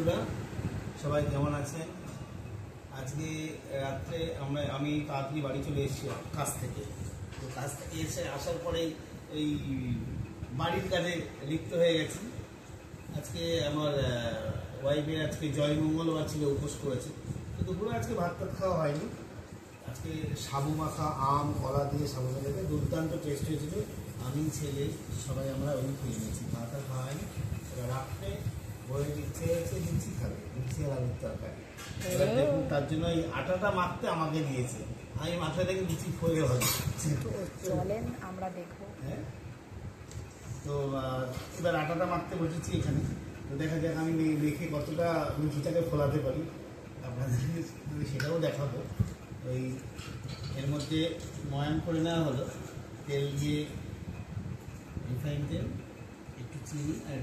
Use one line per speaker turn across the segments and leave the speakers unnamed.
বন্ধুরা, সবাই কেমন আছেন? আজকে রাত্রে আমি তাড়াতাড়ি বাড়ি চলে এসেছি কাজ থেকে। তো কাজ থেকে আসার পরেই এই বাড়ির কাজে লিপ্ত হয়ে গেছি। আজকে আমার ওয়াইফের আজকে জয় মঙ্গলবার ছিল, উপোস করেছে। তো দুপুরে আজকে ভাত টাত খাওয়া হয়নি। আজকে সাবু মাখা আম কলা দিয়ে সাবু মাখাতে দুর্দান্ত টেস্ট হয়েছিল। আমি ছেলে সবাই আমরা ওই খেয়ে নিয়েছি, ভাত আর খাওয়া হয়নি। রাত্রে বইয়ের ইচ্ছে হয়েছে লুচি খাবে, লুচি আর আলুর তরকারি। দেখুন, তার জন্য এই আটাটা মাখতে আমাকে দিয়েছে। আমি মাথা থেকে লুচি ফয়ে হবে।
চলেন আমরা দেখবো।
হ্যাঁ, তো এবার আটাটা মাখতে বসেছি এখানে। তো দেখা যাক আমি দেখে কতটা লুচিটাকে ফোলাতে পারি, আপনাদের সেটাও দেখাবো। ওই এর মধ্যে ময়ান করে নেওয়া হলো, তেল দিয়ে রিফাইন তেল, একটু চিনি আর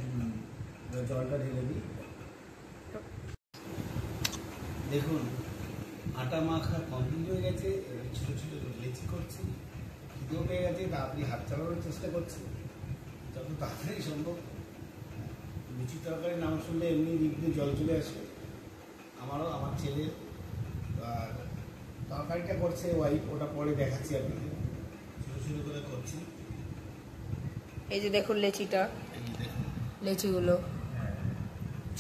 জলটা ঢেলে দিই। দেখুন, আটা মাখা কমপ্লিট হয়ে গেছে। ছোটো ছোটো লেচি করছি, খিদেও পেয়ে গেছে, তাড়াতাড়ি হাত চালানোর চেষ্টা করছি যত তাড়াতাড়ি সম্ভব। লুচি তরকারি নাম শুনলে এমনি দিক দিয়ে জল চলে আসে আমারও, আমার ছেলের। আর তরকারিটা করছে ওয়াইফ, ওটা পরে দেখাচ্ছি আপনাদের। ছোটো ছোটো করে করছি।
এই যে দেখুন লেচিটা, লেচিগুলো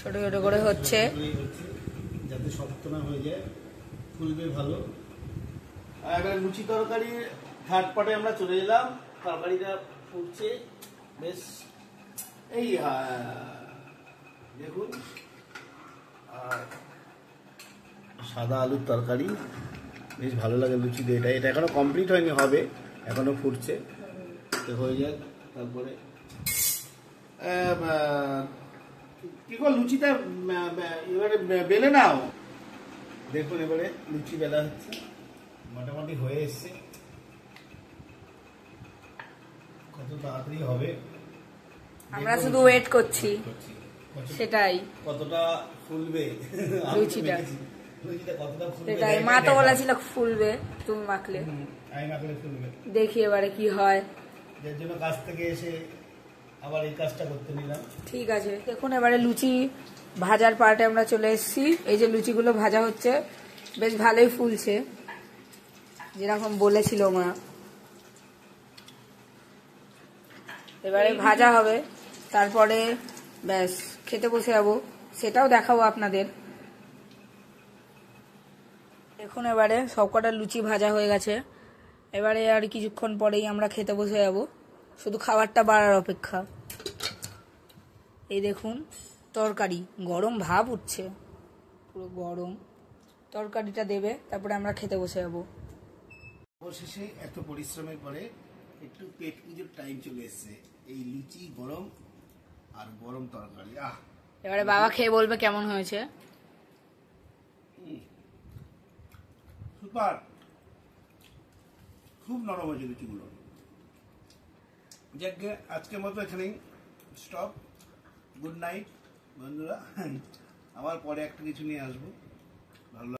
ছোট ছোট করে হচ্ছে,
যাতে শক্ত না হয়ে যায়, ফুলবে ভালো। আর এবার লুচি তরকারি থার্ড পার্টে আমরা চলে এলাম। তরকারিটা ফুটছে বেশ। এই দেখুন, আর সাদা আলুর তরকারি বেশ ভালো লাগে লুচি দিয়ে। এটা এখনো কমপ্লিট হয়নি, হবে, এখনো ফুটছে। তো হয়ে যাক, তারপরে কি করে লুচিটা এবারে বেলে নাও। দেখুন, এবারে লুচি বেলা হচ্ছে, মোটামুটি হয়ে এসছে। কত তাড়াতাড়ি হবে
আমরা শুধু ওয়েট করছি, সেটাই
কতটা ফুলবে
লুচিটা,
কতটা ফুলবে
সেটাই। মা তো বলেছিল ফুলবে, তুমি মাখলে,
আমি মাখলে ফুলবে।
দেখি এবারে কি হয়।
যার জন্য কাজ থেকে এসে আবার এই কাজটা করতে নিলাম।
ঠিক আছে, দেখুন এবারে লুচি ভাজার পার্টে আমরা চলে এসেছি। এই যে লুচিগুলো ভাজা হচ্ছে, বেশ ভালোই ফুলছে যেরকম বলেছিল মা। এবারে ভাজা হবে, তারপরে ব্যাস খেতে বসে যাবো, সেটাও দেখাবো আপনাদের। দেখুন এবারে সবকটা লুচি ভাজা হয়ে গেছে। এবারে আর কিছুক্ষণ পরেই আমরা খেতে বসে যাবো, শুধু খাবারটা বাড়ার অপেক্ষা। এই দেখুন তরকারি, গরম ভাব উঠছে, পুরো গরম। তরকারিটা দেবে, তারপরে আমরা খেতে বসে যাবো।
অবশেষে এত পরিশ্রমের পরে একটু পেট পুজোর টাইম চলে এসছে। এই লুচি গরম আর গরম তরকারি,
এবারে বাবা খেয়ে বলবে কেমন হয়েছে।
সুপার, খুব নরম হয়েছে লুচিগুলো। যাক, আজকের মতো এখানেই স্টপ। গুড নাইট বন্ধুরা, আবার পরে একটা কিছু নিয়ে আসবো। ভালো।